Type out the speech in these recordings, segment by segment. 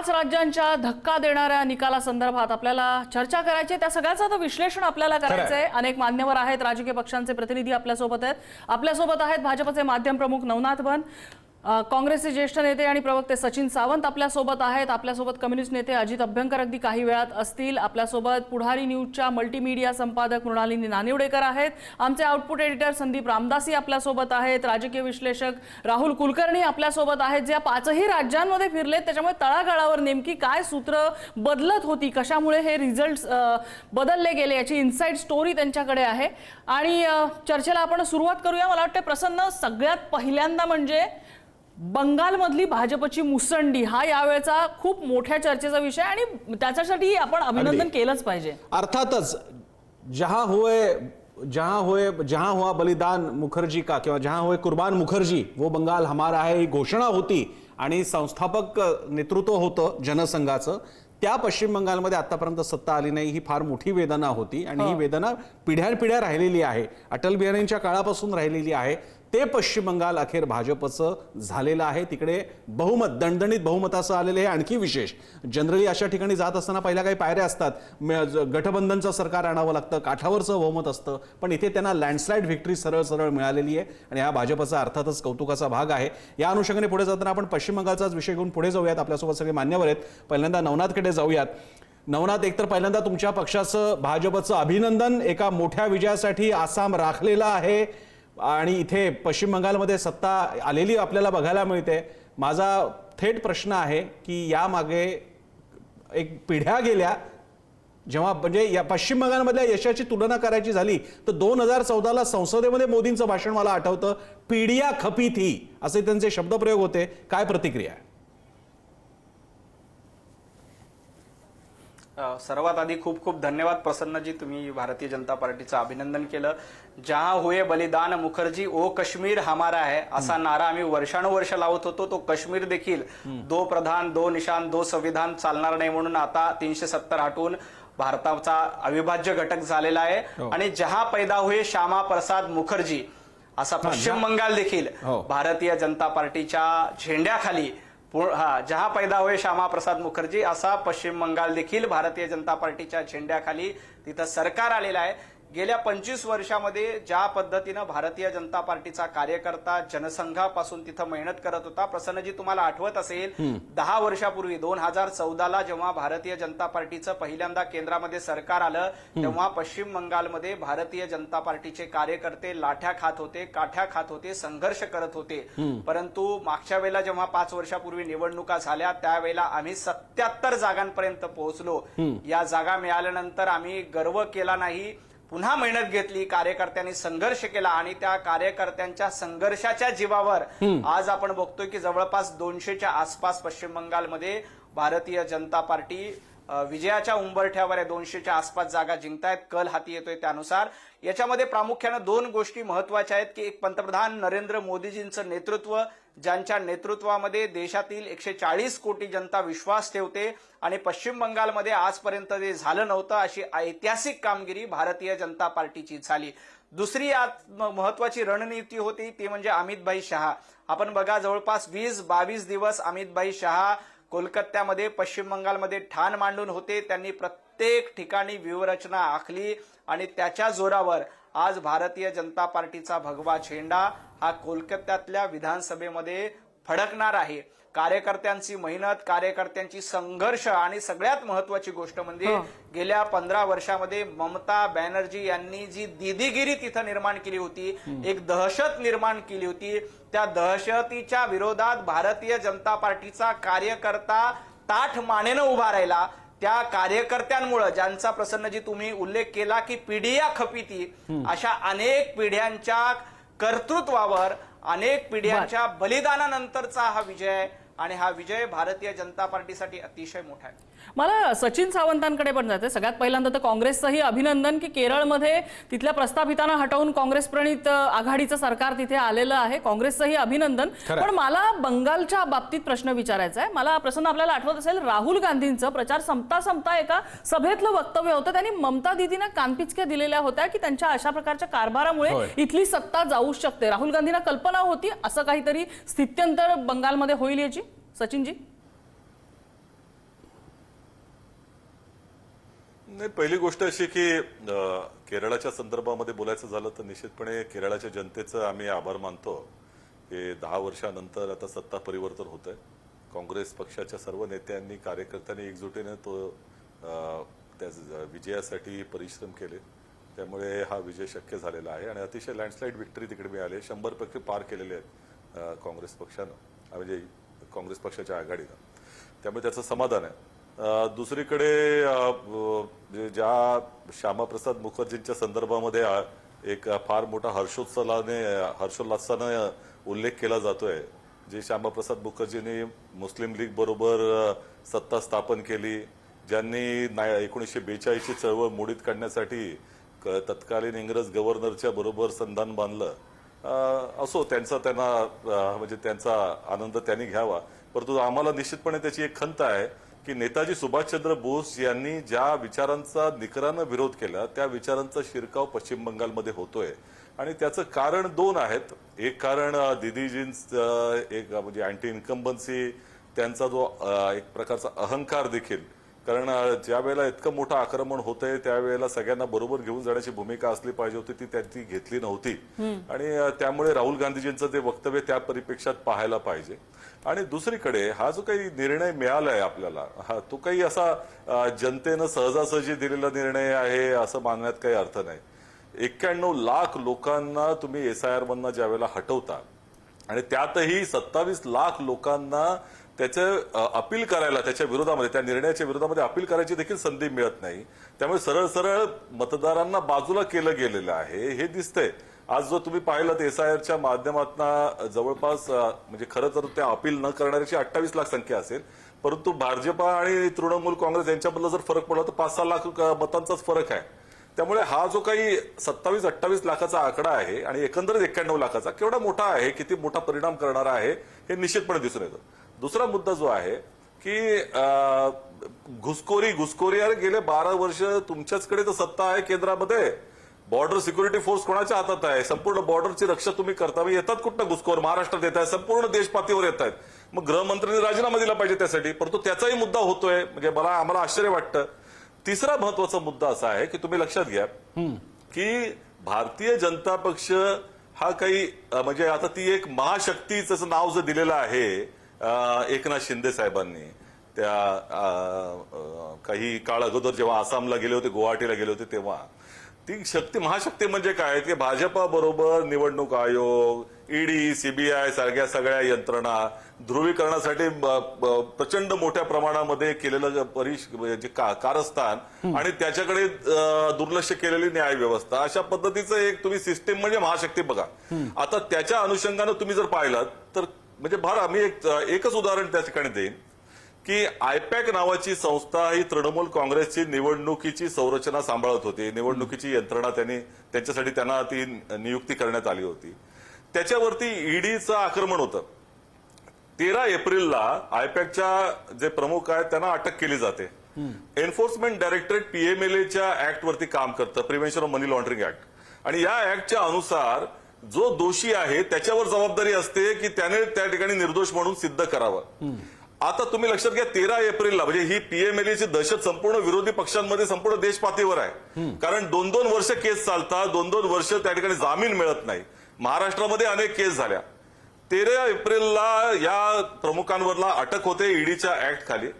5 राज्यांच्या धक्का देणाऱ्या निकालासंदर्भात आपल्याला चर्चा करायची, त्या सगळ्याचं आता विश्लेषण आपल्याला करायचं आहे। अनेक मान्यवर आहेत, राजकीय पक्षांचे प्रतिनिधी आपल्यासोबत आहेत। भाजपचे माध्यम प्रमुख नवनाथ बन, काँग्रेसचे ज्येष्ठ नेते आणि प्रवक्ते सचिन सावंत आपल्यासोबत आहेत। आपल्यासोबत कम्युनिस्ट नेते अजित अभ्यंकर अगदी काही वेळात असतील। आपल्यासोबत पुढारी न्यूजच्या मल्टीमीडिया संपादक मृणालिनी नानिवडेकर आहेत। आमचे आउटपुट एडिटर संदीप रामदासी आपल्यासोबत आहेत। राजकीय विश्लेषक राहुल कुलकर्णी आपल्यासोबत आहेत, जे 5ही राज्यांमध्ये फिरलेत। त्याच्यामुळे तळागाळावर नेमकी काय सूत्र बदलत होती, कशामुळे हे रिझल्ट्स बदलले गेले, याची इनसाइड स्टोरी त्यांच्याकडे आहे। आणि चर्चेला आपण सुरुवात करूया। मला वाटतं प्रसन्न, सगळ्यात पहिल्यांदा म्हणजे बंगालमधली भाजपची मुसंडी हा यावेळचा खूप मोठ्या चर्चेचा विषय आणि त्याच्यासाठी आपण अभिनंदन केलंच पाहिजे। अर्थातच जहां हुआ बलिदान मुखर्जी का किंवा जहां हुए कुर्बान मुखर्जी वो बंगाल हमारा है ही घोषणा होती आणि संस्थापक नेतृत्व होतं जनसंघाचं। त्या पश्चिम बंगालमध्ये आतापर्यंत सत्ता आली नाही, ही फार मोठी वेदना होती आणि ही वेदना पिढ्यानपिढ्या राहिलेली आहे, अटल बिहारींच्या काळापासून राहिलेली आहे। ते पश्चिम बंगाल अखेर भाजपचं झालेलं आहे। तिकडे बहुमत, दणदणीत बहुमताचं आलेलं आहे। आणखी विशेष, जनरली अशा ठिकाणी जात असताना पहिल्या काही पायऱ्या असतात, गठबंधनचं सरकार आणावं लागतं, काठावरचं बहुमत असतं, पण इथे त्यांना लँडस्लाइड व्हिक्टरी सरळ सरळ मिळालेली आहे आणि हा भाजपचा अर्थातच कौतुकाचा भाग आहे। या अनुषंगाने पुढे जाताना आपण पश्चिम बंगालचाच विषय घेऊन पुढे जाऊयात। आपल्यासोबत सगळे मान्यवर आहेत। पहिल्यांदा नवनाथकडे जाऊयात। नवनाथ, एकतर पहिल्यांदा तुमच्या पक्षाचं, भाजपचं अभिनंदन, एका मोठ्या विजयासाठी आसाम राखलेला आहे आणि इथे पश्चिम बंगालमध्ये सत्ता आलेली आपल्याला बघायला मिळते। माझा थेट प्रश्न आहे की यामागे एक पिढ्या गेल्या, जेव्हा म्हणजे या पश्चिम बंगालमधल्या यशाची तुलना करायची झाली तर 2014ला संसदेमध्ये मोदींचं भाषण मला आठवतं, पीडिया खपी थी असे त्यांचे शब्दप्रयोग होते। काय प्रतिक्रिया आहे? सर्वात आधी खूप खूप धन्यवाद प्रसन्नजी, तुम्ही भारतीय जनता पार्टीचं अभिनंदन केलं। जहां हुए बलिदान मुखर्जी ओ कश्मीर हमारा है असा नारा आम्ही वर्षानुवर्ष लावत होतो। तो काश्मीर देखील 2 प्रधान 2 निशान 2 संविधान चालणार नाही म्हणून आता 370 हटवून भारताचा अविभाज्य घटक झालेला आहे। आणि जहां पैदा हुए श्यामा प्रसाद मुखर्जी असा पश्चिम बंगाल देखील भारतीय जनता पार्टीच्या झेंड्याखाली, जहां पैदा हुए श्यामा प्रसाद मुखर्जी असा पश्चिम बंगाल देखील भारतीय जनता पार्टीच्या झेंड्याखाली तिथं सरकार आलेलं आहे। गेल्या 25 वर्षामध्ये ज्या पद्धतीनं भारतीय जनता पार्टीचा कार्यकर्ता जनसंघापासून तिथं मेहनत करत होता, प्रसन्नजी तुम्हाला आठवत असेल 10 वर्षापूर्वी 2014ला जेव्हा भारतीय जनता पार्टीचं पहिल्यांदा केंद्रामध्ये सरकार आलं, तेव्हा पश्चिम बंगालमध्ये भारतीय जनता पार्टीचे कार्यकर्ते लाठ्या खात होते, काठ्या खात होते, संघर्ष करत होते। परंतु मागच्या वेळेला जेव्हा 5 वर्षापूर्वी निवडणुका झाल्या त्यावेळेला आम्ही 77 जागांपर्यंत पोहोचलो। या जागा मिळाल्यानंतर आम्ही गर्व केला नाही, पुन्हा मेहनत घेतली, कार्यकर्त्यांनी संघर्ष केला आणि त्या कार्यकर्त्यांच्या संघर्षाच्या जीवावर आज आपण बघतोय की जवळपास 200च्या आसपास पश्चिम बंगालमध्ये भारतीय जनता पार्टी विजयाच्या उंबरठ्यावर आहे। 200च्या आसपास जागा जिंकतायत, कल हाती येतोय त्यानुसार। याच्यामध्ये प्रामुख्याने 2 गोष्टी महत्वाच्या आहेत की एक, पंतप्रधान नरेंद्र मोदीजींचं नेतृत्व, ज्यांच्या नेतृत्वामध्ये देशातील 140 कोटी जनता विश्वास ठेवते आणि पश्चिम बंगालमध्ये आजपर्यंत जे झालं नव्हतं अशी ऐतिहासिक कामगिरी भारतीय जनता पार्टीची झाली। दुसरी महत्वाची रणनीती होती ती म्हणजे अमित भाई शहा। आपण बघा, जवळपास 20-22 दिवस अमित भाई शहा कोलकात्यामध्ये पश्चिम बंगालमध्ये ठाण मांडून होते। त्यांनी प्रत्येक ठिकाणी व्यूहरचना आखली आणि त्याच्या जोरावर आज भारतीय जनता पार्टीचा भगवा झेंडा हा कोलकात्यातल्या विधानसभेमध्ये फडकणार आहे। कार्यकर्त्यांची मेहनत, कार्यकर्त्यांची संघर्ष आणि सगळ्यात महत्वाची गोष्ट म्हणजे गेल्या 15 वर्षामध्ये ममता बॅनर्जी यांनी जी दीदीगिरी तिथं निर्माण केली होती, एक दहशत निर्माण केली होती, त्या दहशतीच्या विरोधात भारतीय जनता पार्टीचा कार्यकर्ता ताठ मानेनं उभा राहिला। त्या कार्यकर्त्यांमुळे, ज्यांचा प्रसन्नजी तुम्ही उल्लेख केला की पिढ्या खपीती, अशा अनेक पिढ्यांच्या कर्तृत्वावर, अनेक पिढ्यांच्या बलिदानानंतरचा हा विजय आहे आणि हा विजय भारतीय जनता पार्टीसाठी अतिशय मोठा आहे। मला सचिन सावंतांकडे पण जाते। सगळ्यात पहिल्यांदा तर काँग्रेसचंही अभिनंदन की केरळमध्ये तिथल्या प्रस्थापितांना हटवून काँग्रेस प्रणित आघाडीचं सरकार तिथे आलेलं आहे, काँग्रेसचंही अभिनंदन। पण मला बंगालच्या बाबतीत प्रश्न विचारायचा आहे। मला प्रसन्न, आपल्याला आठवत असेल राहुल गांधींचं प्रचार संपता एका सभेतलं वक्तव्य होतं, त्यांनी ममता दीदींना कानपिचक्या दिलेल्या होत्या की त्यांच्या अशा प्रकारच्या कारभारामुळे इथली सत्ता जाऊ शकते। राहुल गांधींना कल्पना होती असं काहीतरी स्थित्यंतर बंगालमध्ये होईल याची, सचिनजी? नाही, पहिली गोष्ट अशी की केरळाच्या संदर्भामध्ये बोलायचं झालं तर निश्चितपणे केरळाच्या जनतेचं आम्ही आभार मानतो की 10 वर्षानंतर आता सत्ता परिवर्तन होत आहे. काँग्रेस पक्षाच्या सर्व नेत्यांनी कार्यकर्त्यांनी एकजुटीने तो त्या विजयासाठी परिश्रम केले. त्यामुळे हा विजय शक्य झालेला आहे आणि अतिशय लँडस्लाईड विक्टरी तिकडे मिळाली. 100% पार केलेले आहेत काँग्रेस पक्षानं, म्हणजे काँग्रेस पक्षाच्या आघाडीनं. त्यामुळे त्याचं समाधान आहे. दुसरीकडे ज्या श्यामाप्रसाद मुखर्जींच्या संदर्भामध्ये एक फार मोठा हर्षोल्लासाने उल्लेख केला जातोय. जे श्यामाप्रसाद मुखर्जींनी मुस्लिम लीग बरोबर सत्ता स्थापन केली, ज्यांनी 1942 ची चळवळ मोडीत काढण्यासाठी तत्कालीन इंग्रज गव्हर्नरच्या बरोबर संधान बांधलं. असो, त्यांचा आनंद त्यांनी घ्यावा. परंतु आम्हाला निश्चितपणे त्याची एक खंत आहे की नेताजी सुभाषचंद्र बोस यांनी ज्या विचारांचा निकरानं विरोध केला त्या विचारांचा शिरकाव पश्चिम बंगालमध्ये होतोय. आणि त्याचं कारण 2 आहेत. एक कारण दिदीजींचं एक म्हणजे अँटी इन्कम्बन्सी, त्यांचा जो एक प्रकारचा अहंकार देखील. कारण ज्या वेळेला इतकं मोठं आक्रमण होतंय त्यावेळेला सगळ्यांना बरोबर घेऊन जाण्याची भूमिका असली पाहिजे होती, ती त्यांनी घेतली नव्हती. आणि त्यामुळे राहुल गांधीजींचं ते वक्तव्य त्या परिप्रेक्षात पाहायला पाहिजे. आणि दुसरीकडे हा जो काही निर्णय मिळालाय आपल्याला, तो काही असा जनतेनं सहजासहजी दिलेला निर्णय आहे असं मानण्यात काही अर्थ नाही. 91 लाख लोकांना तुम्ही SIR मधनं ज्या वेळेला हटवता आणि त्यातही 27 लाख लोकांना त्याचं अपील करायला, त्याच्या विरोधामध्ये, त्या निर्णयाच्या विरोधामध्ये अपील करायची देखील संधी मिळत नाही. त्यामुळे सरळ सरळ मतदारांना बाजूला केलं गेलेलं आहे हे दिसतंय. आज जो तुम्ही पाहिलं SIRच्या माध्यमातून जवळपास म्हणजे खरं तर त्या अपील न करणाऱ्याची 28 लाख संख्या असेल, परंतु भाजपा आणि तृणमूल काँग्रेस यांच्यामधला जर फरक पडला तर 5-6 लाख मतांचाच फरक आहे. त्यामुळे हा जो काही 27-28 लाखाचा आकडा आहे आणि एकंदरीत 91 लाखाचा केवढा मोठा आहे, किती मोठा परिणाम करणारा आहे हे निश्चितपणे दिसून येतं. दुसरा मुद्दा जो आहे की घुसखोरी अरे गेले 12 वर्ष तुमच्याचकडे तर सत्ता आहे केंद्रामध्ये. बॉर्डर सिक्युरिटी फोर्स कोणाच्या हातात आहे? संपूर्ण बॉर्डरची रक्षा तुम्ही करता. येतात कुठं घुसखोर? महाराष्ट्रात येत आहे, संपूर्ण देशपातळीवर येत आहेत. मग गृहमंत्र्यांनी राजीनामा दिला पाहिजे त्यासाठी, परंतु त्याचाही मुद्दा होतोय. म्हणजे आम्हाला आश्चर्य वाटतं. तिसरा महत्वाचा मुद्दा असा आहे की तुम्ही लक्षात घ्या की भारतीय जनता पक्ष हा काही म्हणजे आता ती एक महाशक्तीचं नाव जर दिलेलं आहे एकनाथ शिंदे साहेबांनी, त्या काही काळ अगोदर जेव्हा आसामला गेले होते, गुवाहाटीला गेले होते, तेव्हा ती शक्ती महाशक्ती म्हणजे काय की भाजपा बरोबर निवडणूक आयोग, ED, CBI सारख्या सगळ्या यंत्रणा ध्रुवीकरणासाठी प्रचंड मोठ्या प्रमाणामध्ये केलेलं जे कारस्थान आणि त्याच्याकडे दुर्लक्ष केलेली न्याय व्यवस्था, अशा पद्धतीचं एक तुम्ही सिस्टीम म्हणजे महाशक्ती बघा. आता त्याच्या अनुषंगानं तुम्ही जर पाहिलात तर म्हणजे आम्ही एकच उदाहरण त्या ठिकाणी देईन की आयपॅक नावाची संस्था ही तृणमूल काँग्रेसची निवडणुकीची संरचना सांभाळत होती. निवडणुकीची यंत्रणा त्यांच्यासाठी त्यांना ती नियुक्ती करण्यात आली होती. त्याच्यावरती EDचं आक्रमण होतं. 13 एप्रिलला आयपॅकच्या जे प्रमुख आहेत त्यांना अटक केली जाते. एन्फोर्समेंट डायरेक्टरेट PMLAच्या ऍक्ट वरती काम करतं, prevention of money laundering act. आणि या ऍक्टच्या अनुसार जो दोषी आहे त्याच्यावर जबाबदारी असते की त्याने त्या ठिकाणी निर्दोष म्हणून सिद्ध करावं. आता तुम्ही लक्षात घ्या 13 एप्रिलला म्हणजे ही PMLAची दहशत संपूर्ण विरोधी पक्षांमध्ये संपूर्ण देशपातळीवर आहे. कारण 2-2 वर्ष केस चालतात, 2-2 वर्ष त्या ठिकाणी जामीन मिळत नाही. महाराष्ट्रामध्ये अनेक केस झाल्या. 13 एप्रिलला या प्रमुखांवरला अटक होते EDच्या ऍक्ट खाली.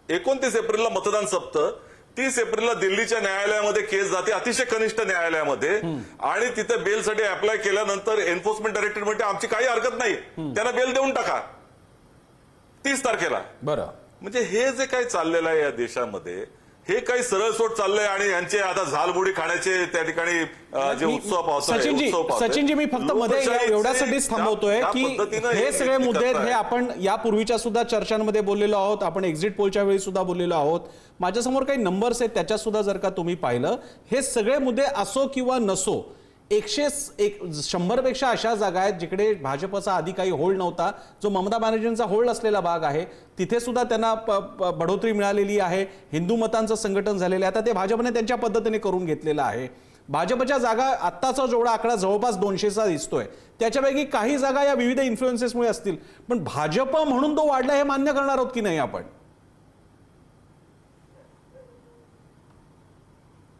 29 एप्रिलला मतदान संपतं. 30 एप्रिलला दिल्लीच्या न्यायालयामध्ये केस जाते, अतिशय कनिष्ठ न्यायालयामध्ये, आणि तिथे बेलसाठी अप्लाय केल्यानंतर एन्फोर्समेंट डायरेक्टरेट म्हणते आमची काही हरकत नाही, त्यांना बेल देऊन टाका 30 तारखेला. बरं, म्हणजे हे जे काही चाललेलं आहे या देशामध्ये हे काही सरळसोट चाललंय आणि यांचे आता झालबुडी खाण्याचे त्या ठिकाणी जे उत्सव पाहतोय. सचिनजी मी फक्त मध्ये एवढ्यासाठीच थांबवतोय की हे सगळे मुद्दे हे आपण यापूर्वीच्या सुद्धा चर्चांमध्ये बोललेलो आहोत, आपण एक्झिट पोलच्या वेळी सुद्धा बोललेलो आहोत. माझ्यासमोर काही नंबर्स आहेत त्याच्यात सुद्धा जर का तुम्ही पाहिलं, हे सगळे मुद्दे असो किंवा नसो 100 पेक्षा अशा जागा आहेत जिकडे भाजपचा आधी काही होल्ड नव्हता, जो ममता बॅनर्जींचा होल्ड असलेला भाग आहे, तिथे सुद्धा त्यांना बढोतरी मिळालेली आहे. हिंदू मतांचं संघटन झालेलं आहे. आता ते भाजपने त्यांच्या पद्धतीने करून घेतलेलं आहे. भाजपच्या जागा आत्ताचा जेवढा आकडा जवळपास 200चा दिसतोय, त्याच्यापैकी काही जागा या विविध इन्फ्लुएन्सेसमुळे असतील, पण भाजप म्हणून तो वाढला हे मान्य करणार आहोत की नाही आपण?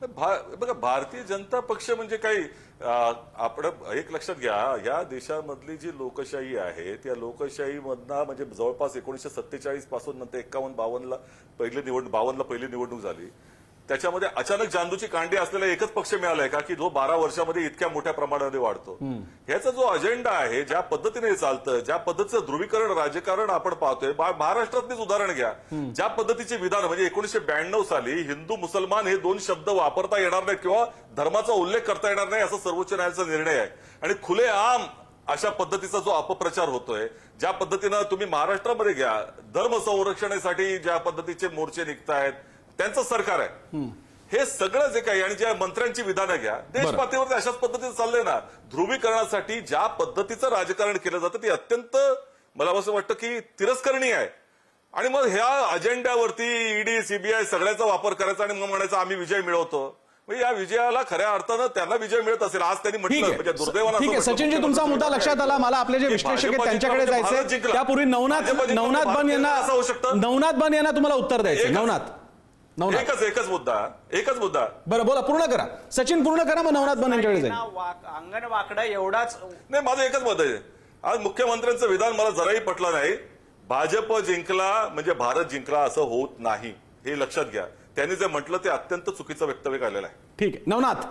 बघा, भारतीय जनता पक्ष म्हणजे काही आपण एक लक्षात घ्या, या देशामधली जी लोकशाही आहे त्या लोकशाहीमधनं म्हणजे जवळपास 1947 पासून नंतर 51-52ला पहिली निवडणूक झाली. त्याच्यामध्ये अचानक जांदूची कांडी असलेला एकच पक्ष मिळालाय का की जो 12 वर्षामध्ये इतक्या मोठ्या प्रमाणामध्ये वाढतो. ह्याचा जो अजेंडा आहे, ज्या पद्धतीने चालतं, ज्या पद्धतीचं ध्रुवीकरण राजकारण आपण पाहतोय, महाराष्ट्रातलीच उदाहरण घ्या. ज्या पद्धतीचे विधान म्हणजे 1992 साली हिंदू मुसलमान हे 2 शब्द वापरता येणार नाही किंवा धर्माचा उल्लेख करता येणार नाही असा सर्वोच्च न्यायालयाचा निर्णय आहे. आणि खुलेआम अशा पद्धतीचा जो अपप्रचार होतोय, ज्या पद्धतीनं तुम्ही महाराष्ट्रामध्ये घ्या, धर्म संरक्षणासाठी ज्या पद्धतीचे मोर्चे निघतायत, त्यांचं सरकार आहे. हे सगळं जे काही आणि ज्या मंत्र्यांची विधानं घ्या, देश पातळीवर अशाच पद्धतीने चाललंय ना. ध्रुवीकरणासाठी ज्या पद्धतीचं राजकारण केलं जातं ते अत्यंत, मला असं वाटतं की तिरस्करणीय आहे. आणि मग ह्या अजेंड्यावरती ईडी, सीबीआय सगळ्याचा वापर करायचा आणि मग म्हणायचं आम्ही विजय मिळवतो. म्हणजे या विजयाला खऱ्या अर्थानं त्यांना विजय मिळत असेल. आज त्यांनी म्हटलं म्हणजे दुर्दैवानं. ठीक आहे सचिनजी, तुमचा मुद्दा लक्षात आला. मला आपले जे विश्लेषक आहेत त्यांच्याकडे जायचंय. त्यापूर्वी नवनाथ बन यांना तुम्हाला उत्तर द्यायचं. नवनाथ एकच मुद्दा. बरं बोला, पूर्ण करा. सचिन पूर्ण करा, मग नवनाथ बन यांच्याकडे जाईल. अंगण वाकडं एवढाच नाही, माझं एकच मत आहे. आज मुख्यमंत्र्यांचं विधान मला जराही पटलं नाही. भाजप जिंकला म्हणजे भारत जिंकला असं होत नाही, हे लक्षात घ्या. त्यांनी जे म्हटलं ते अत्यंत चुकीचं वक्तव्य केलेलं आहे. ठीक आहे नवनाथ.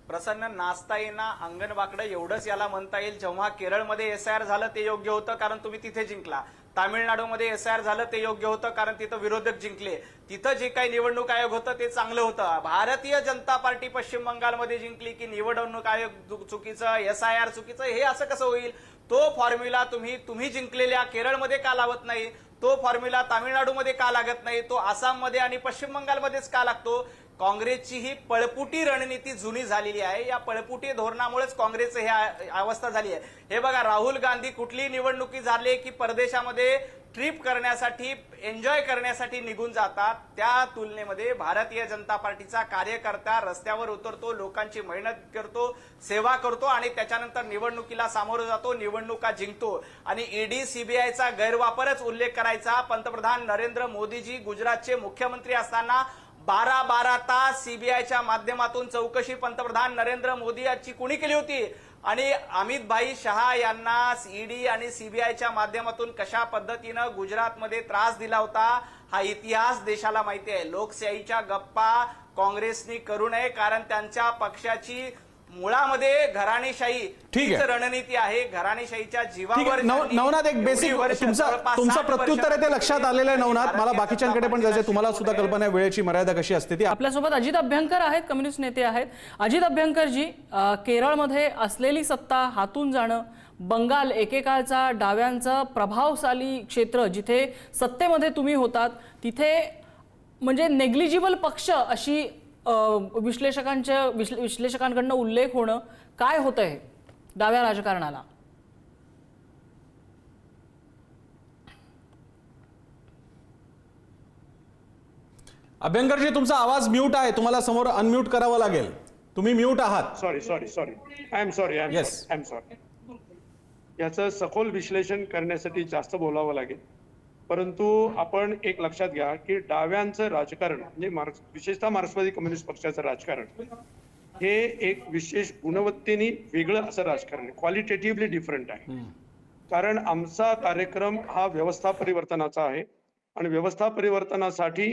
प्रसन्न, नाचता येईना अंगण वाकडं एवढंच याला म्हणता येईल. जेव्हा केरळमध्ये एसआयआर झालं ते योग्य होतं कारण तुम्ही तिथे जिंकला. तामिळनाडूमध्ये एसआयआर झालं ते योग्य होतं कारण तिथं विरोधक जिंकले. तिथं जे काही निवडणूक आयोग होतं ते चांगलं होतं. भारतीय जनता पार्टी पश्चिम बंगालमध्ये जिंकली की निवडणूक आयोग चुकीचं, एसआयआर चुकीचं, हे असं कसं होईल? तो फॉर्म्युला तुम्ही जिंकलेल्या केरळमध्ये का लावत नाही? तो फॉर्म्युला तामिळनाडूमध्ये का लागत नाही? तो आसाममध्ये आणि पश्चिम बंगालमध्येच का लागतो? काँग्रेसची ही पळपुटी रणनीती जुनी झालेली आहे. या पळपुटी धोरणामुळेच काँग्रेसची ही अवस्था झाली आहे. हे बघा, राहुल गांधी कुठली निवडणुकी झाली की परदेशामध्ये ट्रिप करण्यासाठी, एन्जॉय करण्यासाठी निघून जातात. त्या तुलनेमध्ये भारतीय जनता पार्टीचा कार्यकर्ता रस्त्यावर उतरतो, लोकांची मेहनत करतो, सेवा करतो आणि त्याच्यानंतर निवडणुकीला सामोरं जातो, निवडणुका जिंकतो. आणि ईडी, सीबीआयचा गैरवापरच उल्लेख करायचा. पंतप्रधान नरेंद्र मोदीजी गुजरातचे मुख्यमंत्री असताना 12 तास सीबीआयच्या माध्यमातून चौकशी पंतप्रधान नरेंद्र मोदी यांची कुणी केली होती? आणि अमित भाई शहा यांना ईडी आणि सीबीआयच्या माध्यमातून कशा पद्धतीनं गुजरातमध्ये त्रास दिला होता हा इतिहास देशाला माहिती आहे. लोकशाहीच्या गप्पा काँग्रेसनी करू नये कारण त्यांच्या पक्षाची मुळामध्ये घराणेशाही हीच रणनीती आहे. घराणेशाहीच्या जीवावर. नवनाथ, एक बेसिक तुमचं प्रत्युत्तर आहे ते लक्षात आलेलं आहे. नवनाथ, मला बाकीच्यांकडे पण जायचं. तुम्हाला सुद्धा कल्पना आहे वेळेची मर्यादा कशी असते ती. आपल्यासोबत अजित अभ्यंकर आहेत, कम्युनिस्ट नेते आहेत. अजित अभ्यंकरजी, केरळमध्ये असलेली सत्ता हातून जाणं, बंगाल एकेकाळचा डाव्यांचं प्रभावशाली क्षेत्र जिथे सत्तेमध्ये तुम्ही होतात तिथे म्हणजे नेग्लिजिबल पक्ष अशी विश्लेषकांकडनं उल्लेख होणं, काय होतंय डाव्या राजकारणाला? अभ्यंकरजी, तुमचा आवाज म्यूट आहे, तुम्हाला समोर अनम्यूट करावं लागेल. तुम्ही म्यूट आहात. Sorry I am sorry. याचं सखोल विश्लेषण करण्यासाठी जास्त बोलावं लागेल. परंतु आपण एक लक्षात घ्या की डाव्यांचं राजकारण म्हणजे विशेषतः मार्क्सवादी कम्युनिस्ट पक्षाचं राजकारण हे एक विशेष गुणवत्तेने वेगळं असं राजकारण आहे. क्वालिटेटिव्हली डिफरंट आहे. कारण आमचा कार्यक्रम हा व्यवस्था परिवर्तनाचा आहे आणि व्यवस्था परिवर्तनासाठी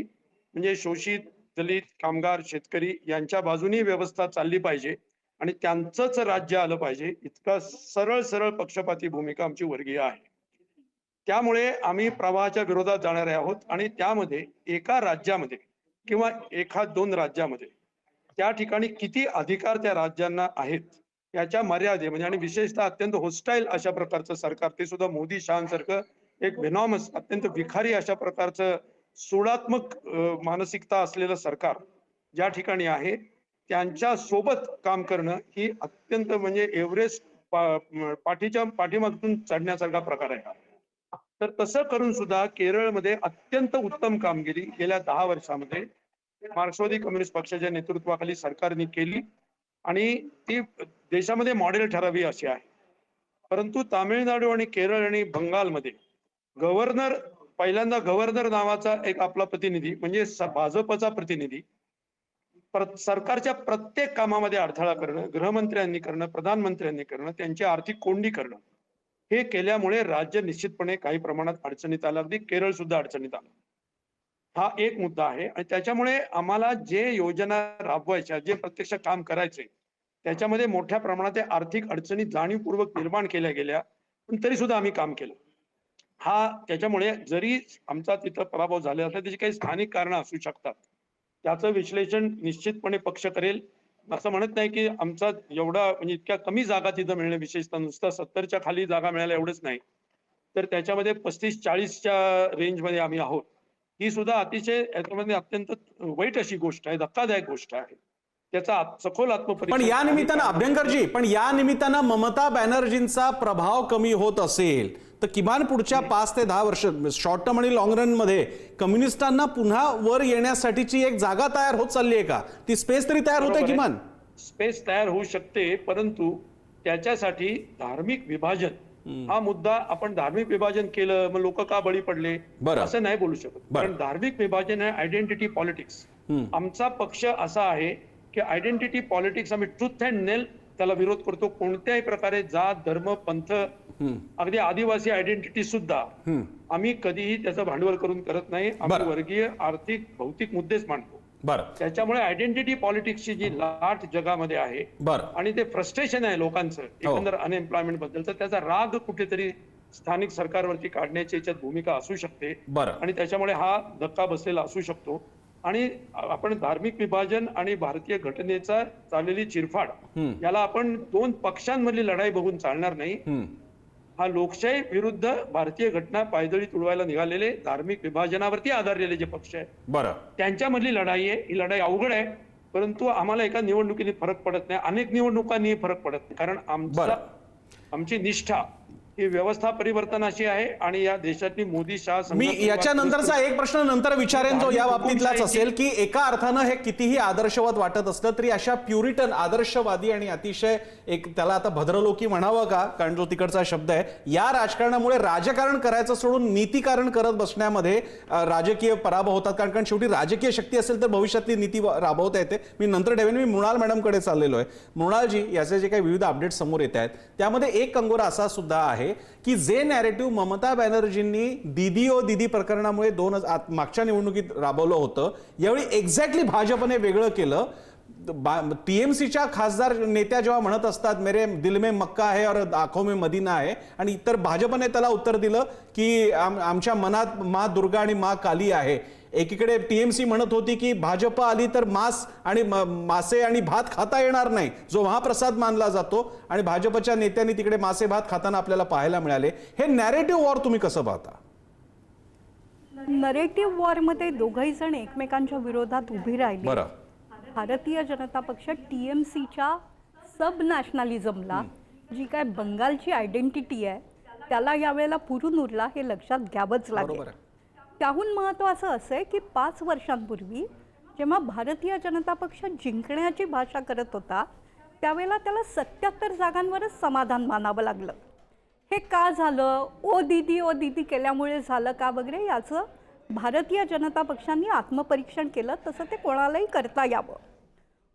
म्हणजे शोषित, दलित, कामगार, शेतकरी यांच्या बाजूनी व्यवस्था चालली पाहिजे आणि त्यांचंच राज्य आलं पाहिजे, इतका सरळ पक्षपाती भूमिका आमची वर्गीय आहे. त्यामुळे आम्ही प्रवाहाच्या विरोधात जाणारे आहोत आणि त्यामध्ये एका राज्यामध्ये किंवा 1-2 राज्यामध्ये त्या ठिकाणी किती अधिकार त्या राज्यांना आहेत याच्या मर्यादे म्हणजे आणि विशेषतः अत्यंत होस्टाईल अशा प्रकारचं सरकार, ते सुद्धा मोदी शहांसारखं एक व्हेनॉमस अत्यंत विखारी अशा प्रकारचं सूडात्मक मानसिकता असलेलं सरकार ज्या ठिकाणी आहे त्यांच्या सोबत काम करणं ही अत्यंत म्हणजे एव्हरेस्ट पाठीच्या पाठीमागून चढण्यासारखा प्रकार आहे. तर तसं करून सुद्धा केरळमध्ये अत्यंत उत्तम कामगिरी गेल्या 10 वर्षामध्ये मार्क्सवादी कम्युनिस्ट पक्षाच्या नेतृत्वाखाली सरकारने केली आणि ती देशामध्ये मॉडेल ठरावी अशी आहे. परंतु तामिळनाडू आणि केरळ आणि बंगालमध्ये गव्हर्नर पहिल्यांदा गव्हर्नर नावाचा एक आपला प्रतिनिधी म्हणजे भाजपचा प्रतिनिधी सरकारच्या प्रत्येक कामामध्ये अडथळा करणं, गृहमंत्र्यांनी करणं, प्रधानमंत्र्यांनी करणं, त्यांची आर्थिक कोंडी करणं, हे केल्यामुळे राज्य निश्चितपणे काही प्रमाणात अडचणीत आलं. अगदी केरळ सुद्धा अडचणीत आलं. हा एक मुद्दा आहे आणि त्याच्यामुळे आम्हाला जे योजना राबवायच्या, जे प्रत्यक्ष काम करायचे, त्याच्यामध्ये मोठ्या प्रमाणात आर्थिक अडचणी जाणीवपूर्वक निर्माण केल्या गेल्या, पण तरी सुद्धा आम्ही काम केलं. त्याच्यामुळे जरी आमचा तिथं पराभव झाला असला त्याची काही स्थानिक कारणं असू शकतात, त्याचं विश्लेषण निश्चितपणे पक्ष करेल. असं म्हणत नाही की आमचा एवढा म्हणजे इतक्या कमी जागा तिथं मिळणे, विशेषतः नुसतं 70च्या खाली जागा मिळाल्या एवढंच नाही, तर त्याच्यामध्ये 35-40च्या रेंजमध्ये आम्ही आहोत. ही सुद्धा अतिशय याच्यामध्ये अत्यंत वाईट अशी गोष्ट आहे, धक्कादायक गोष्ट आहे. त्याचा सखोल आत्मपरीक्षण. पण या निमित्तानं अभ्यंकरजी, पण या निमित्तानं ममता बॅनर्जींचा प्रभाव कमी होत असेल तर किमान पुढच्या 5 ते 10 वर्ष शॉर्ट टर्म आणि लॉंग रन मध्ये कम्युनिस्टांना पुन्हा वर येण्यासाठीची एक जागा तयार होत चालली आहे का? ती स्पेस तरी तयार होते किमान? स्पेस तयार होऊ शकते, परंतु त्याच्यासाठी धार्मिक विभाजन हा मुद्दा, आपण धार्मिक विभाजन केलं मग लोक का बळी पडले असं नाही बोलू शकत. कारण धार्मिक विभाजन आहे आयडेंटिटी पॉलिटिक्स. आमचा पक्ष असा आहे की आयडेंटिटी पॉलिटिक्स, आम्ही ट्रुथ अँड नेल त्याला विरोध करतो. कोणत्याही प्रकारे जात, धर्म, पंथ, अगदी आदिवासी आयडेंटिटी सुद्धा आम्ही कधीही त्याचं भांडवल करून करत नाही. आम्ही वर्गीय, आर्थिक, भौतिक मुद्देच मांडतो. त्याच्यामुळे आयडेंटिटी पॉलिटिक्सची जी लाट जगामध्ये आहे आणि ते फ्रस्ट्रेशन आहे लोकांचं एकंदर अनएम्प्लॉयमेंट बद्दल, तर त्याचा राग कुठेतरी स्थानिक सरकारवरती काढण्याची याच्यात भूमिका असू शकते आणि त्याच्यामुळे हा धक्का बसलेला असू शकतो. आणि आपण धार्मिक विभाजन आणि भारतीय घटनेचा चाललेली चिरफाड याला आपण 2 पक्षांमधली लढाई बघून चालणार नाही. हा लोकशाही विरुद्ध भारतीय घटना पायदळी तुडवायला निघालेले, धार्मिक विभाजनावरती आधारलेले जे पक्ष आहेत त्यांच्यामधली लढाई आहे. ही लढाई अवघड आहे, परंतु आम्हाला एका निवडणुकीने फरक पडत नाही, अनेक निवडणुकांनी फरक पडत नाही. कारण आमची निष्ठा ही व्यवस्था परिवर्तनाची आहे आणि या देशातली मोदी शाह. मी याच्यानंतरचा एक प्रश्न नंतर विचारेन जो या बाबतीतलाच असेल की एका अर्थानं हे कितीही आदर्शवाद वाटत असलं तरी अशा प्युरिटन, आदर्शवादी आणि अतिशय एक त्याला आता भद्रलोकी म्हणावं का, कारण जो तिकडचा शब्द आहे, या राजकारणामुळे राजकारण करायचं सोडून नीतिकारण करत बसण्यामध्ये राजकीय पराभव होतात. कारण शेवटी राजकीय शक्ती असेल तर भविष्यातली नीती राबवता येते. मी नंतर ठेवेन. मी मृणाल मॅडमकडे चाललेलो आहे. मृणालजी, याचे जे काही विविध अपडेट समोर येत आहेत त्यामध्ये एक कंगोरा असा सुद्धा आहे की जे नॅरेटिव्ह ममता बॅनर्जींनी दीदी ओ दीदी प्रकरणामुळे मागच्या निवडणुकीत राबवलं होतं, यावेळी एक्झॅक्टली भाजपने वेगळं केलं. टीएमसीच्या खासदार नेत्या जेव्हा म्हणत असतात मेरे दिल में मक्का है और आंखों में मदीना है, आणि इतर भाजपने त्याला उत्तर दिलं की आमच्या मनात माँ दुर्गा आणि माँ काली आहे. एकीकडे टीएमसी म्हणत होती की भाजप आली तर मासे आणि भात खाता येणार नाही, जो महाप्रसाद मानला जातो, आणि भाजपच्या नेत्यांनी तिकडे मासे भात खाताना आपल्याला पाहायला मिळाले. हे नॅरेटिव्ह वॉर तुम्ही कसं पाहता? नरेटिव्ह वॉर मध्ये दोघही जण एकमेकांच्या विरोधात उभी राहिले. भारतीय जनता पक्ष टीएमसीच्या सब नॅशनलिझमला, जी काय बंगालची आयडेंटिटी आहे, त्याला यावेळेला पुरून उरला हे लक्षात घ्यावंच लागेल. त्याहून महत्त्वाचं असं आहे की 5 वर्षांपूर्वी जेव्हा भारतीय जनता पक्ष जिंकण्याची भाषा करत होता त्यावेळेला त्याला 77 जागांवरच समाधान मानावं लागलं. हे का झालं, ओ दीदी केल्यामुळे झालं का वगैरे, याचं भारतीय जनता पक्षांनी आत्मपरीक्षण केलं, तसं ते कोणालाही करता यावं.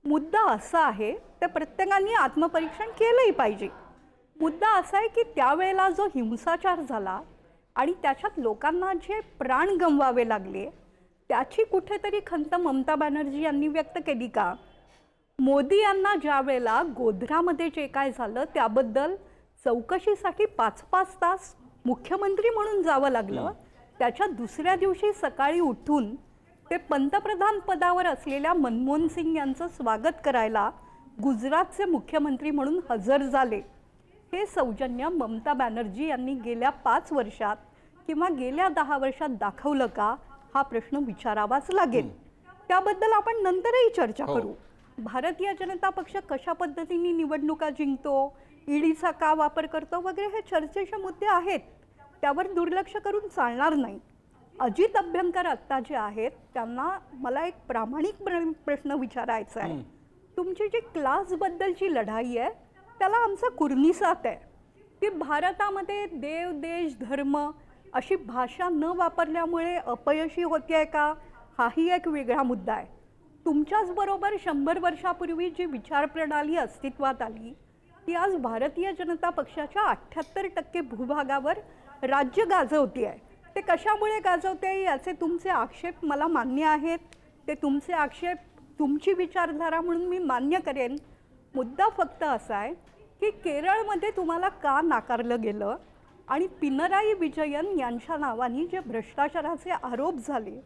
मुद्दा असा आहे, ते प्रत्येकाने आत्मपरीक्षण केलंही पाहिजे. मुद्दा असा आहे की त्यावेळेला जो हिंसाचार झाला आणि त्याच्यात लोकांना जे प्राण गमवावे लागले, त्याची कुठेतरी खंत ममता बॅनर्जी यांनी व्यक्त केली का? मोदी यांना ज्या वेळेला गोध्रामध्ये जे काय झालं त्याबद्दल चौकशीसाठी 5-5 तास मुख्यमंत्री म्हणून जावं लागलं, त्याच्या दुसऱ्या दिवशी सकाळी उठून ते पंतप्रधान पदावर असलेल्या मनमोहन सिंग यांचं स्वागत करायला गुजरातचे मुख्यमंत्री म्हणून हजर झाले. हे सौजन्य ममता बॅनर्जी यांनी गेल्या 5 वर्षात किंवा गेल्या 10 वर्षात दाखवलं का, हा प्रश्न विचारावाच लागेल. त्याबद्दल आपण नंतरही चर्चा करू. भारतीय जनता पक्ष कशा पद्धतीने निवडणुका जिंकतो, ईडीचा का वापर करतो वगैरे, हे चर्चेचे मुद्दे आहेत, त्यावर दुर्लक्ष करून चालणार नाही. अजित अभ्यंकर आत्ता जे आहेत त्यांना मला एक प्रामाणिक प्रश्न विचारायचा आहे. तुमची जी क्लासबद्दलची लढाई आहे त्याला आमचा कुर्निसात आहे की भारतामध्ये देव, देश, धर्म अशी भाषा न वापरल्यामुळे अपयशी होते का, हाही एक वेगळा मुद्दा आहे. तुमच्याच बरोबर 100 वर्षापूर्वी जी विचारप्रणाली अस्तित्वात आली ती आज भारतीय जनता पक्षाच्या 78% भूभागावर राज्य गाजवते आहे. ते कशामुळे गाजवते याचे तुमचे आक्षेप मला मान्य आहेत, ते तुमचे आक्षेप तुमची विचारधारा म्हणून मी मान्य करेन. मुद्दा फक्त असा आहे की केरळमध्ये तुम्हाला का नाकारलं गेलं आणि पिनराई विजयन यांच्या नावाने जे भ्रष्टाचाराचे आरोप झाले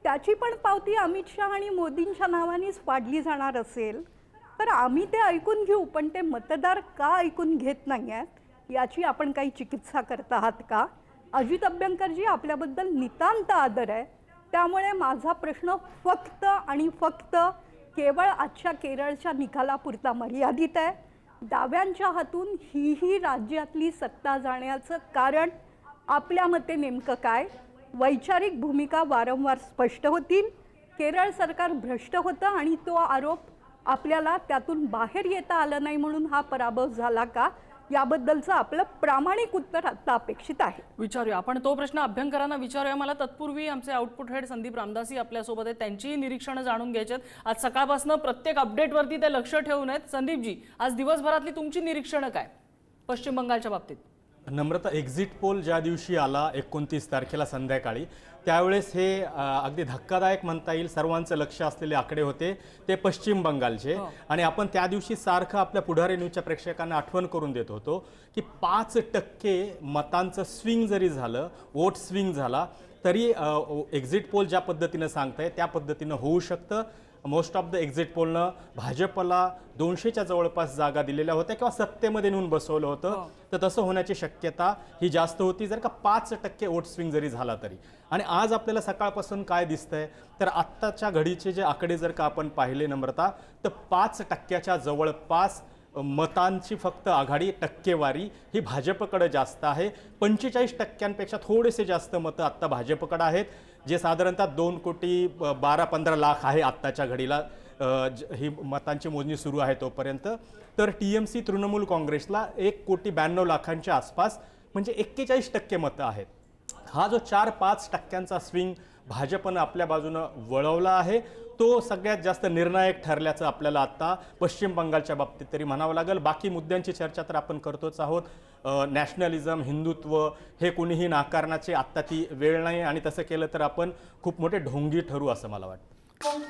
त्याची पण पावती अमित शहा आणि मोदींच्या नावानेच पाडली जाणार असेल तर आम्ही ते ऐकून घेऊ, पण ते मतदार का ऐकून घेत नाही आहेत याची आपण काही चिकित्सा करत आहात का? अजित अभ्यंकरजी, आपल्याबद्दल नितांत आदर आहे, त्यामुळे माझा प्रश्न फक्त आणि फक्त केवळ आजच्या केरळच्या निकालापुरता मर्यादित आहे. डाव्यांच्या हातून ही राज्यातली सत्ता जाण्याचं कारण आपल्या मते नेमकं काय? वैचारिक भूमिका वारंवार स्पष्ट होतील. केरळ सरकार भ्रष्ट होतं आणि तो आरोप आपल्याला त्यातून बाहेर येता आलं नाही म्हणून हा पराभव झाला का, याबद्दलचं आपलं प्रामाणिक उत्तर आता अपेक्षित आहे. विचारूया आपण तो प्रश्न अभ्यंकरांना विचारूया. मला तत्पूर्वी आमचे आउटपुट हेड संदीप रामदासी आपल्यासोबत आहेत, त्यांची निरीक्षणं जाणून घ्यायची आहेत. आज सकाळपासून प्रत्येक अपडेटवरती ते लक्ष ठेवून आहेत. संदीपजी, आज दिवसभरातली तुमची निरीक्षणं काय पश्चिम बंगालच्या बाबतीत? नम्रता, एक्झिट पोल ज्या दिवशी आला 29 तारखेला संध्याकाळी, त्यावेळेस हे अगदी धक्कादायक म्हणता येईल सर्वांचं लक्ष असलेले आकडे होते ते पश्चिम बंगालचे. आणि आपण त्या दिवशी सारखं आपल्या पुढारी न्यूजच्या प्रेक्षकांना आठवण करून देत होतो की 5% मतांचं स्विंग जरी झालं, वोट स्विंग झाला तरी एक्झिट पोल ज्या पद्धतीनं सांगताय त्या पद्धतीनं होऊ शकतं. मोस्ट ऑफ द एक्झिट पोलनं भाजपला 200च्या जवळपास जागा दिलेल्या होत्या किंवा सत्तेमध्ये नेऊन बसवलं होतं. तर तसं होण्याची शक्यता ही जास्त होती जर का 5% वोट स्विंग जरी झाला तरी. आणि आज आपल्याला सकाळपासून काय दिसतंय तर आत्ताच्या घडीचे जे आकडे जर का आपण पाहिले नम्रता, तर 5%च्या जवळपास मतांची फक्त आघाडी, टक्केवारी ही भाजपकडे जास्त आहे. 45% थोडेसे जास्त मतं आत्ता भाजपकडे आहेत, जे साधारणतः 2,12,15 लाख आहे आत्ताच्या घडीला. ही मतांची मोजणी सुरू आहे तोपर्यंत. तर TMC तृणमूल काँग्रेसला 1,92,00,000 आसपास म्हणजे 41% मतं आहेत. हा जो 4-5% स्विंग भाजपनं आपल्या बाजूनं वळवला आहे तो सगळ्यात जास्त निर्णायक ठरल्याचं आपल्याला आत्ता पश्चिम बंगालच्या बाबतीत तरी म्हणावं लागेल. बाकी मुद्द्यांची चर्चा तर आपण करतोच आहोत. नॅशनलिझम, हिंदुत्व हे कुणीही नाकारण्याची आत्ता ती वेळ नाही आणि तसं केलं तर आपण खूप मोठे ढोंगी ठरू असं मला वाटतं.